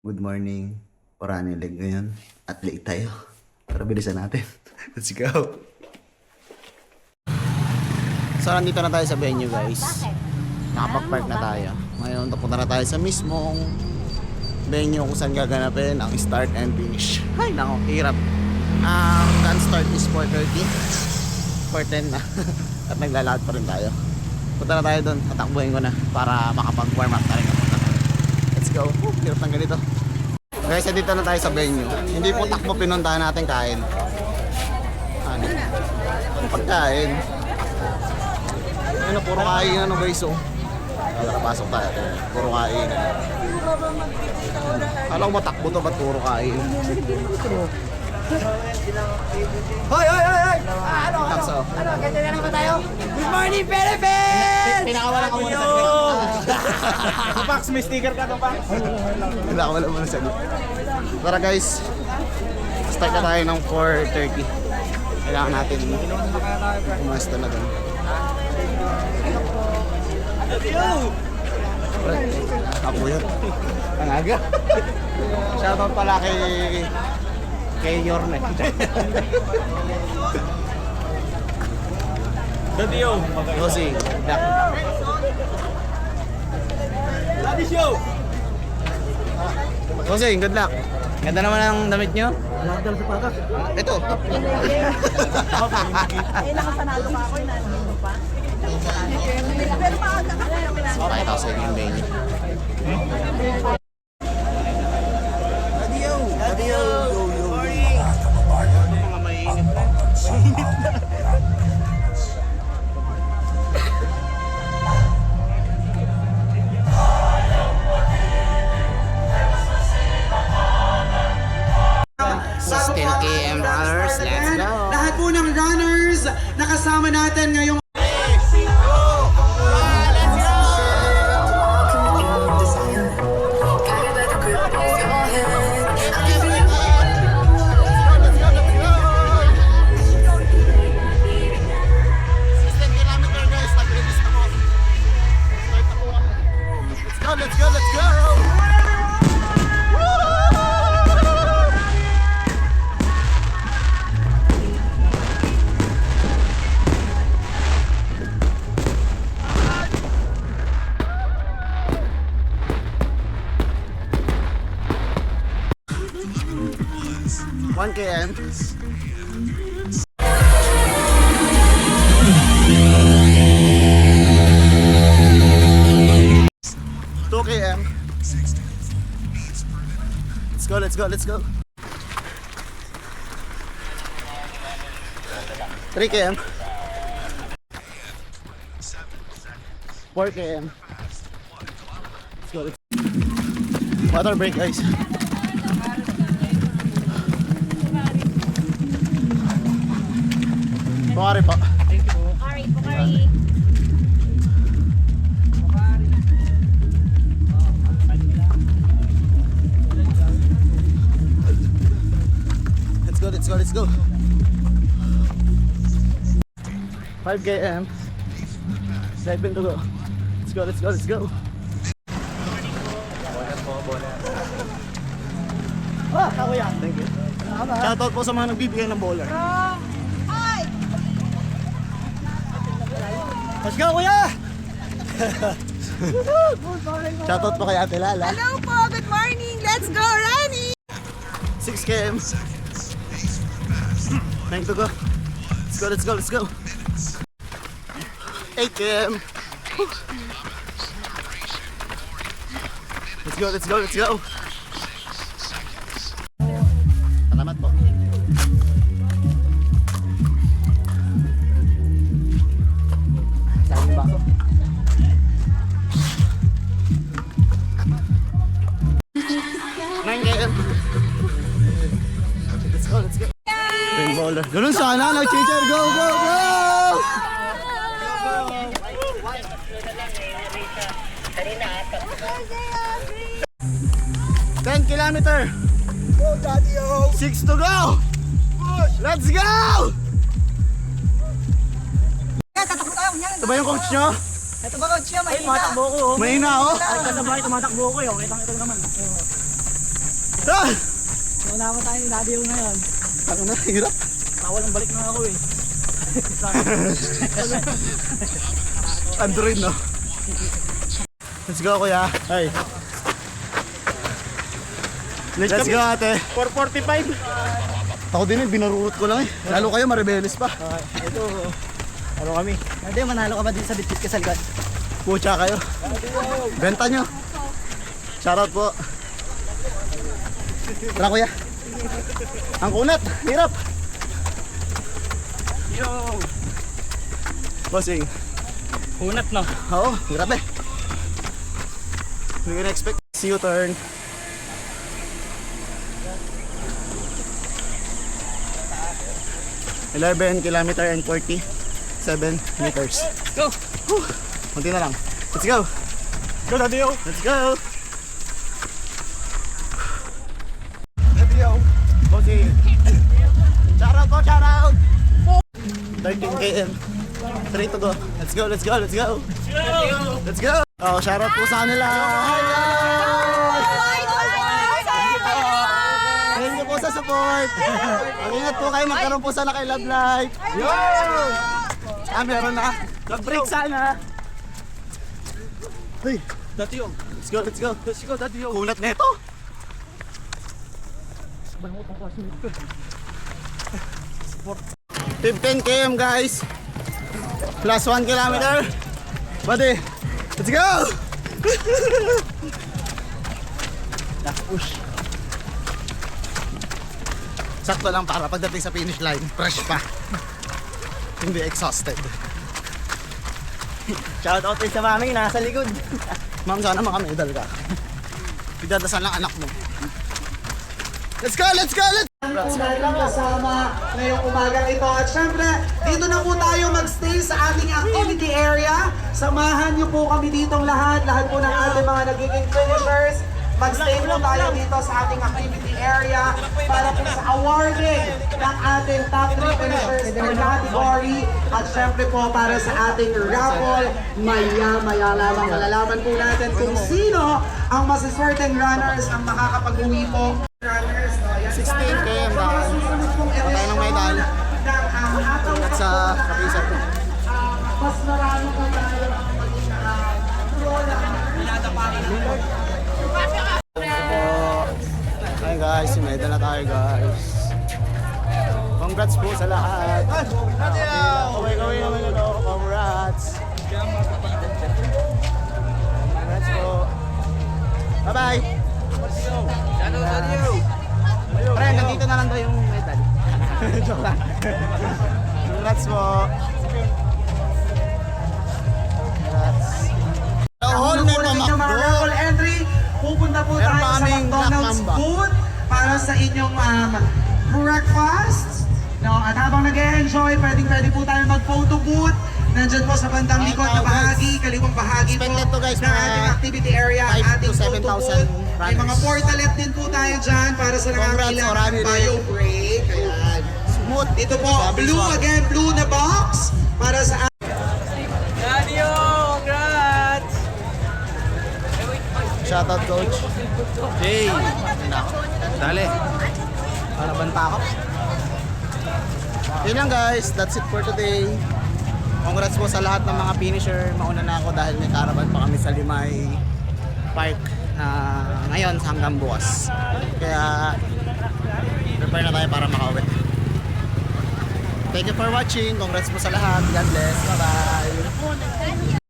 Good morning. Running leg ngayon. At late tayo. Tara, bilisan natin. Let's go. So, nandito na tayo sa venue, guys. Nakapag-park na tayo. Ngayon, pupunta na tayo sa mismong venue kung saan gaganapin ang start and finish. Ay, nako, hirap. Ang gun start is 4:30. 4:10 na. At naglalakad pa rin tayo. Punta na tayo doon. Tatakbuhin ko na para makapag-warm up tayo. Let's go. Hirap ng ganito. Guys, dito na tayo sa venue. Hindi po takbo pinuntahan natin kain. Ano? Pagkain. Ano, puro kain ano guys, oh. Nakapasok tayo. Puro kain. Alam ko matakbo to, ba't puro kain? Hoy! Ano? Ganda na naman tayo. Good morning, Philippines! Pinakawala ka muna sa Pax, may sticker ka to, Pax. Pinakawala muna sa Tara guys, start na tayo ng 4:30. Kailangan natin umasta na doon. Ako yun. Ang aga. Shoutout pala kay Yorne. Dati yo. Rosing. Dak. Dati show. Rosing, good luck. Ganda naman ang damit nyo. Nakadala sa patas. Ito. Eh, nakasanado pa ako, nandito pa. Pero maaga ka na yung So, kahit ako sa yung venue. Adiyo. Mga mainit na. Runners, let's go! Lahat po ng runners na kasama natin ngayong Let's go! One km. 2 km. Let's go. 3 km. 4 km. Let's go. Water break, guys. Pukari po. Pukari. Let's go. 5 km. 7 to go. Let's go. Ako yan. Thank you. Shoutout po sa mga nagbibigay ng bowler. Hi! Let's go, kuya! Shoutout po kay Ate Lala. Hello po, good morning. Let's go, running! 6 km. 9 to go. Let's go. 8 km. Let's go. Salamat po. Saan yung baso? 9 km. Let's go. Ring bowler. Ganun sana, nag-changer. Go! 10 kilometer. Go, Daddy, oh! 6 to go. Let's go! Tatakbo tayo, yan. Ito ba yung coach nyo? Ito ba, coach niya? Mahina. Tumatakbo ko. May ina, oh. Ay, kasabay tumatakbo ko. Kitang ito naman. Wala mo tayo ni Daddy yung ngayon. Ano na, hirap. Tawal ang balik na ako eh. Android, no? Let's go, kuya. Hey. Let's go, ate. 445. Ako din eh, binarurot ko lang eh. Lalo kayo, maribelis pa. Ito, ano kami? Daddy, manalo ka ba din sa bitbit ka sa ligad? Pucha kayo. Benta nyo. Shoutout po. Tara, kuya. Ang kunat, hirap. Yo! Bossing. Unat no? Oo, grabe. Hindi ko na-expect. See you turn. km and 47 meters. Go! Kunti na lang. Let's go! Go Daddy yo! Let's go! Daddy yo! Bossing. Shoutout po, shoutout! 13 km. 3 to go. Let's go, let's go, let's go! Let's go! Oh, shoutout po sa kanila! Hi guys! Thank you po sa support! Mag-ingat po kayo, magkaroon po sana kay Love Life! Yo! Meron na! Mag-break sana! Hey! Daddy yo! Let's go, let's go! Let's go Daddy yo! Kunat neto! 15 km guys! Plus 1 kilometer! Buddy! Let's go! Last push! Sakto lang para pagdating sa finish line, fresh pa. Hindi exhausted. Shout out din sa mami, nasa likod. Ma'am, sana makamedal ka. Idadasal lang anak mo. Let's go! Let's go! Let's Ang natin kasama ngayong umagang ito. At syempre, dito na po tayo magstay sa ating activity area. Samahan niyo po kami ditong lahat po ng ating mga nagiging finishers. Magstay po tayo dito sa ating activity area para po sa awarding ng ating top 3 finishers per category. At syempre po para sa ating raffle, maya-maya lamang malalaman po natin kung sino ang masiswerteng runners ang makakapag-uwi po. Runners, no? Yan 16 km sa mga susunod pong Patay ng edisyon medal. ng ataw At sa kapisat ko. mas marami po tayo ang maging Ayun guys, medal na tayo guys. Congrats po sa lahat. Kaway naman ito. Congrats. Congrats po. Bye-bye. Pre, nandito na lang daw yung medal. Joke lang. Congrats po. Congrats. All may mga pamakbo. raffle entry, pupunta po Meron tayo pa sa kaming McDonald's Black Mamba. booth para sa inyong breakfast. No, at habang nag-enjoy, pwede po tayo mag-photo booth. Nandyan po sa bandang likod na bahagi, kaliwang bahagi po Expected to guys, ng ating mga activity area, 5,000 to ating photo 7,000 booth. May mga runners. portalet din po tayo dyan para sa Congrats, nangangailangan Orani ng rin. bio break. Ayan. Smooth. Dito po, Sabi blue swak. again, blue na box para sa Daddy yo! Congrats! Shoutout coach. Jay. Dali. Palaban pa ako. Yun lang guys, that's it for today. Congrats po sa lahat ng mga finisher. Mauna na ako dahil may caravan pa kami sa Limay Park ngayon hanggang bukas. Kaya prepare na tayo para makauwi. Thank you for watching. Congrats po sa lahat. God bless. Bye-bye.